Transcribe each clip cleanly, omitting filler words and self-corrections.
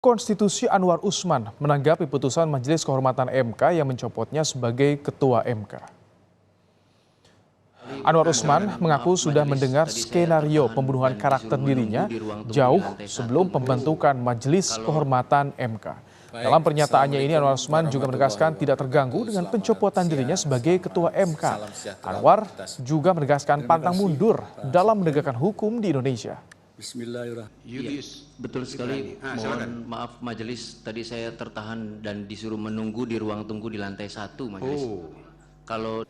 Konstitusi Anwar Usman menanggapi putusan Majelis Kehormatan MK yang mencopotnya sebagai Ketua MK. Anwar Usman mengaku sudah mendengar skenario pembunuhan karakter dirinya jauh sebelum pembentukan Majelis Kehormatan MK. Dalam pernyataannya ini, Anwar Usman juga menegaskan tidak terganggu dengan pencopotan dirinya sebagai Ketua MK. Anwar juga menegaskan pantang mundur dalam menegakkan hukum di Indonesia. Bismillahirrahmanirrahim. Betul sekali. Mohon maaf majelis, tadi saya tertahan dan disuruh menunggu di ruang tunggu di lantai 1 majelis. Kalau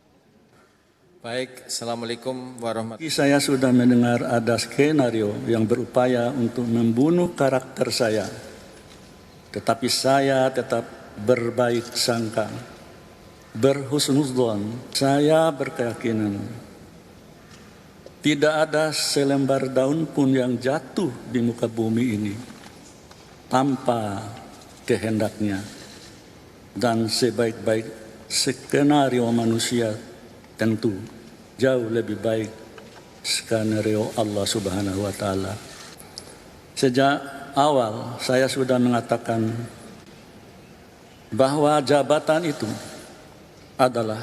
Baik, Assalamualaikum warahmatullahi wabarakatuh. Saya sudah mendengar ada skenario yang berupaya untuk membunuh karakter saya. Tetapi saya tetap berbaik sangka, berhusnudzon. Saya berkeyakinan tidak ada selembar daun pun yang jatuh di muka bumi ini tanpa kehendaknya. Dan sebaik-baik skenario manusia tentu jauh lebih baik skenario Allah Subhanahu wa Ta'ala. Sejak awal saya sudah mengatakan bahwa jabatan itu adalah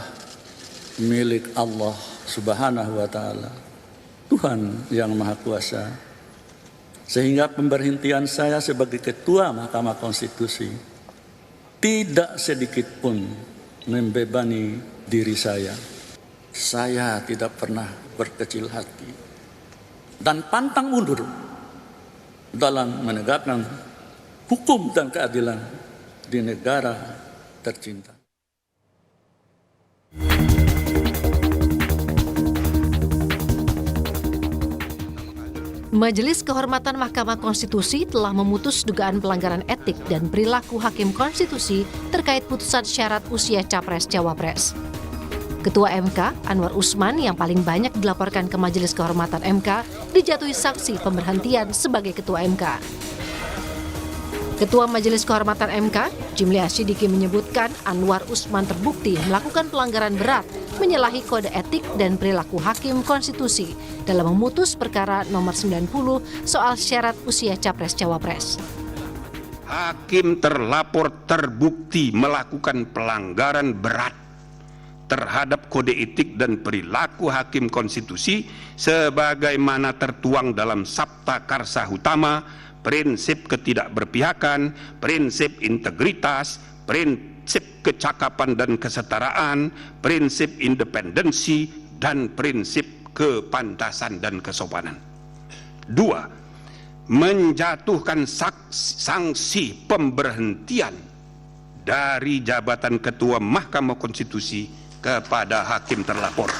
milik Allah Subhanahu wa Ta'ala, Tuhan yang Maha Kuasa. Sehingga pemberhentian saya sebagai Ketua Mahkamah Konstitusi tidak sedikit pun membebani diri saya. Saya tidak pernah berkecil hati dan pantang mundur dalam menegakkan hukum dan keadilan di negara tercinta. Majelis Kehormatan Mahkamah Konstitusi telah memutus dugaan pelanggaran etik dan perilaku hakim konstitusi terkait putusan syarat usia Capres-Cawapres. Ketua MK, Anwar Usman, yang paling banyak dilaporkan ke Majelis Kehormatan MK, dijatuhi sanksi pemberhentian sebagai Ketua MK. Ketua Majelis Kehormatan MK, Jimli Asyidiki, menyebutkan Anwar Usman terbukti melakukan pelanggaran berat, menyalahi kode etik dan perilaku hakim konstitusi dalam memutus perkara nomor 90 soal syarat usia Capres-Cawapres. Hakim terlapor terbukti melakukan pelanggaran berat terhadap kode etik dan perilaku hakim konstitusi sebagaimana tertuang dalam Sabta Karsa Utama, prinsip ketidakberpihakan, prinsip integritas, prinsip kecakapan dan kesetaraan, prinsip independensi, dan prinsip kepantasan dan kesopanan. 2. Menjatuhkan sanksi pemberhentian dari jabatan Ketua Mahkamah Konstitusi kepada hakim terlapor.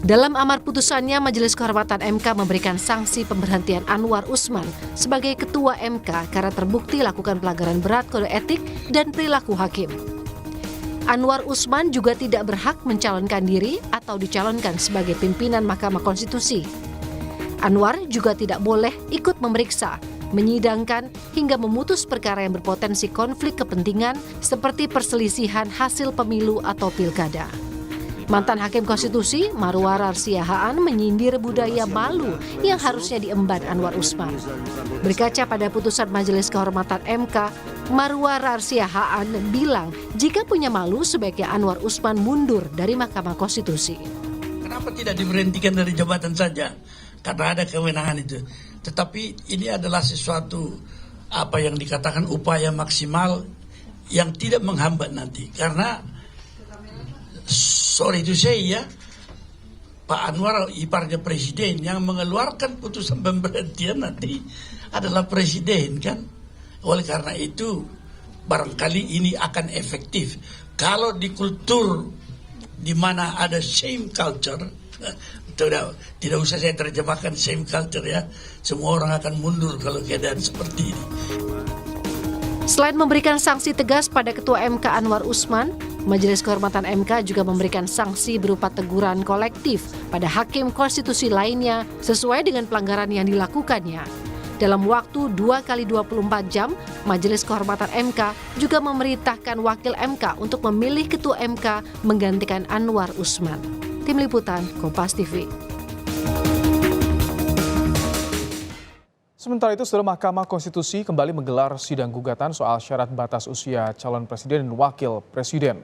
Dalam amar putusannya, Majelis Kehormatan MK memberikan sanksi pemberhentian Anwar Usman sebagai Ketua MK karena terbukti lakukan pelanggaran berat kode etik dan perilaku hakim. Anwar Usman juga tidak berhak mencalonkan diri atau dicalonkan sebagai pimpinan Mahkamah Konstitusi. Anwar juga tidak boleh ikut memeriksa, menyidangkan, hingga memutus perkara yang berpotensi konflik kepentingan seperti perselisihan hasil pemilu atau pilkada. Mantan Hakim Konstitusi Marwar Arsiahaan menyindir budaya malu yang harusnya diemban Anwar Usman. Berkaca pada putusan Majelis Kehormatan MK, Marwar Arsiahaan bilang jika punya malu sebaiknya Anwar Usman mundur dari Mahkamah Konstitusi. Kenapa tidak diberhentikan dari jabatan saja? Karena ada kewenangan itu. Tetapi ini adalah sesuatu apa yang dikatakan upaya maksimal yang tidak menghambat nanti. Karena sorry to say ya, Pak Anwar iparnya presiden, yang mengeluarkan putusan pemberhentian nanti adalah presiden kan. Oleh karena itu barangkali ini akan efektif. Kalau di kultur di mana ada shame culture, tidak usah saya terjemahkan shame culture ya. Semua orang akan mundur kalau keadaan seperti ini. Selain memberikan sanksi tegas pada Ketua MK Anwar Usman, Majelis Kehormatan MK juga memberikan sanksi berupa teguran kolektif pada hakim konstitusi lainnya sesuai dengan pelanggaran yang dilakukannya. Dalam waktu 2x24 jam, Majelis Kehormatan MK juga memerintahkan Wakil MK untuk memilih Ketua MK menggantikan Anwar Usman. Tim Liputan, Kompas TV. Sementara itu, Saudara, Mahkamah Konstitusi kembali menggelar sidang gugatan soal syarat batas usia calon presiden dan wakil presiden.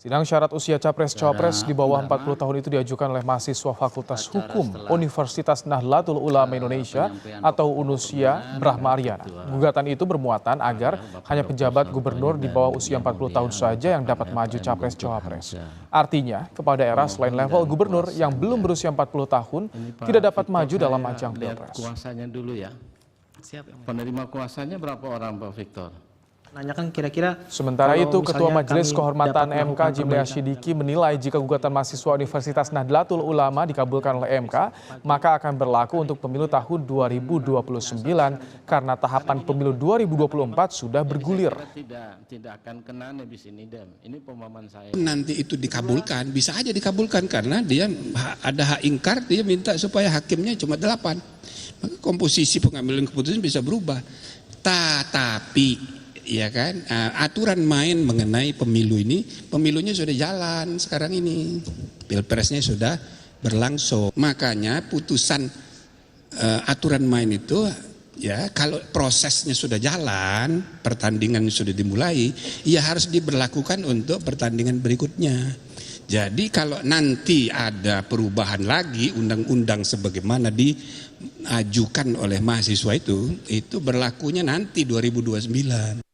Sidang syarat usia capres-cawapres di bawah 40 tahun itu diajukan oleh mahasiswa Fakultas Hukum Universitas Nahdlatul Ulama Indonesia atau UNUSIA Brahma Aryana. Gugatan itu bermuatan agar hanya pejabat gubernur di bawah usia 40 tahun saja yang dapat maju capres-cawapres. Artinya, kepala daerah selain level gubernur yang belum berusia 40 tahun tidak dapat maju dalam ajang pilpres. Kuasanya dulu ya. Penerima kuasanya berapa orang, Pak Victor? Nanyakan kira-kira. Sementara itu, Ketua Majelis Kehormatan MK Jimli Asyidiki menilai jika gugatan mahasiswa Universitas Nahdlatul Ulama dikabulkan oleh MK, maka akan berlaku untuk pemilu tahun 2029 karena tahapan pemilu 2024 sudah bergulir. Tidak akan kena di sini, Dem. Ini pemahaman saya. Nanti itu dikabulkan, bisa aja dikabulkan karena dia ada hak ingkar, dia minta supaya hakimnya cuma 8. Maka komposisi pengambilan keputusan bisa berubah. Tetapi ya kan, aturan main mengenai pemilu ini, pemilunya sudah jalan sekarang ini, pilpresnya sudah berlangsung. Makanya putusan aturan main itu ya, kalau prosesnya sudah jalan, pertandingan sudah dimulai, ya harus diberlakukan untuk pertandingan berikutnya. Jadi kalau nanti ada perubahan lagi undang-undang sebagaimana diajukan oleh mahasiswa itu berlakunya nanti 2029.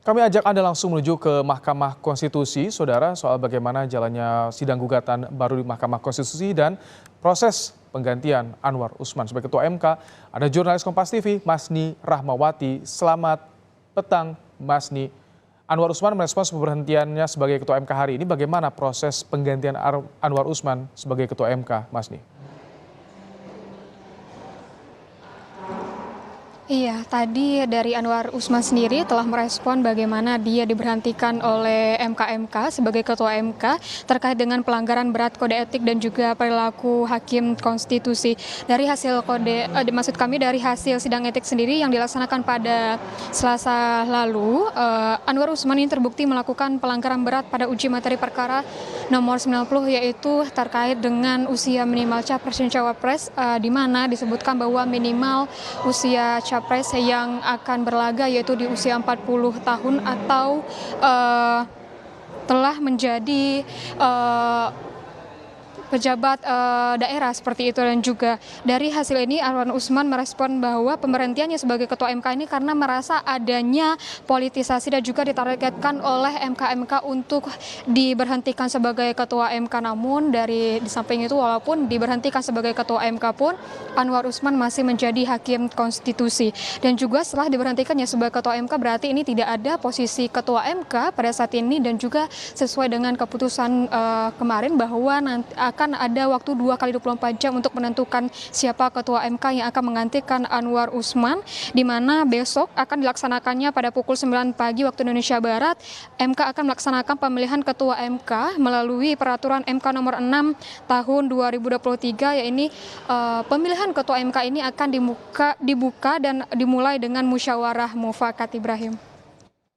Kami ajak Anda langsung menuju ke Mahkamah Konstitusi, Saudara, soal bagaimana jalannya sidang gugatan baru di Mahkamah Konstitusi dan proses penggantian Anwar Usman sebagai Ketua MK. Ada jurnalis Kompas TV, Masni Rahmawati. Selamat petang, Masni. Anwar Usman merespons pemberhentiannya sebagai Ketua MK hari ini. Bagaimana proses penggantian Anwar Usman sebagai Ketua MK, Masni? Iya, tadi dari Anwar Usman sendiri telah merespon bagaimana dia diberhentikan oleh MK sebagai Ketua MK terkait dengan pelanggaran berat kode etik dan juga perilaku hakim konstitusi. Dari hasil dari hasil sidang etik sendiri yang dilaksanakan pada Selasa lalu, Anwar Usman ini terbukti melakukan pelanggaran berat pada uji materi perkara nomor 90, yaitu terkait dengan usia minimal capres dan cawapres, di mana disebutkan bahwa minimal usia capres yang akan berlaga yaitu di usia 40 tahun atau telah menjadi pejabat daerah seperti itu. Dan juga dari hasil ini Anwar Usman merespon bahwa pemberhentiannya sebagai Ketua MK ini karena merasa adanya politisasi dan juga ditargetkan oleh MK untuk diberhentikan sebagai Ketua MK. Namun di samping itu, walaupun diberhentikan sebagai Ketua MK pun Anwar Usman masih menjadi hakim konstitusi. Dan juga setelah diberhentikannya sebagai Ketua MK berarti ini tidak ada posisi Ketua MK pada saat ini, dan juga sesuai dengan keputusan kemarin bahwa nanti akan ada waktu 2x24 jam untuk menentukan siapa Ketua MK yang akan menggantikan Anwar Usman, di mana besok akan dilaksanakannya pada pukul 9 pagi waktu Indonesia Barat. MK akan melaksanakan pemilihan Ketua MK melalui peraturan MK nomor 6 tahun 2023, yaitu pemilihan Ketua MK ini akan dibuka dan dimulai dengan musyawarah mufakat. Ibrahim.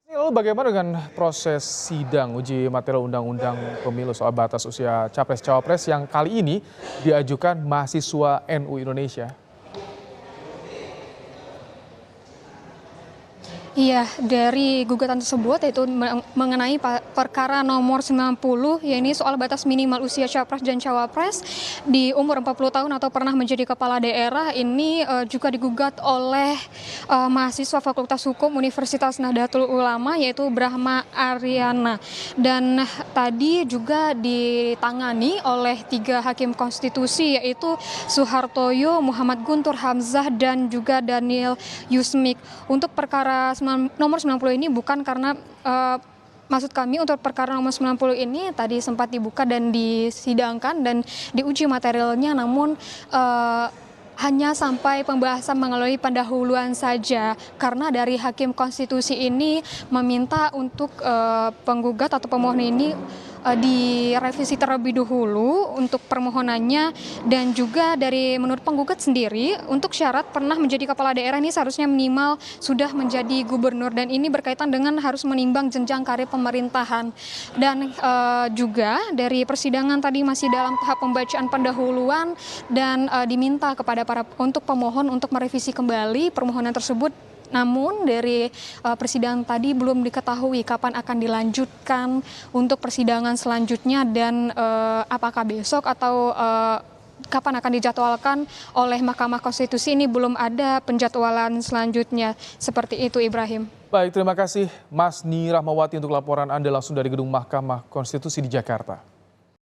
Lalu bagaimana dengan proses sidang uji materi undang-undang pemilu soal batas usia capres-cawapres yang kali ini diajukan mahasiswa NU Indonesia? Iya, dari gugatan tersebut yaitu mengenai perkara nomor 90, yaitu soal batas minimal usia capres dan cawapres di umur 40 tahun atau pernah menjadi kepala daerah. Ini juga digugat oleh mahasiswa Fakultas Hukum Universitas Nahdlatul Ulama yaitu Brahma Aryana. Dan tadi juga ditangani oleh 3 hakim konstitusi yaitu Suhartoyo, Muhammad Guntur Hamzah, dan juga Daniel Yusmik. Untuk perkara nomor 90 ini bukan karena maksud kami untuk perkara nomor 90 ini tadi sempat dibuka dan disidangkan dan diuji materialnya, namun hanya sampai pembahasan melalui pendahuluan saja karena dari hakim konstitusi ini meminta untuk penggugat atau pemohon ini direvisi terlebih dahulu untuk permohonannya, dan juga dari menurut penggugat sendiri untuk syarat pernah menjadi kepala daerah ini seharusnya minimal sudah menjadi gubernur, dan ini berkaitan dengan harus menimbang jenjang karir pemerintahan. Dan juga dari persidangan tadi masih dalam tahap pembacaan pendahuluan dan diminta kepada untuk pemohon untuk merevisi kembali permohonan tersebut. Namun dari persidangan tadi belum diketahui kapan akan dilanjutkan untuk persidangan selanjutnya, dan apakah besok atau kapan akan dijadwalkan oleh Mahkamah Konstitusi, ini belum ada penjadwalan selanjutnya. Seperti itu, Ibrahim. Baik, terima kasih Mas Ni Rahmawati untuk laporan Anda langsung dari Gedung Mahkamah Konstitusi di Jakarta.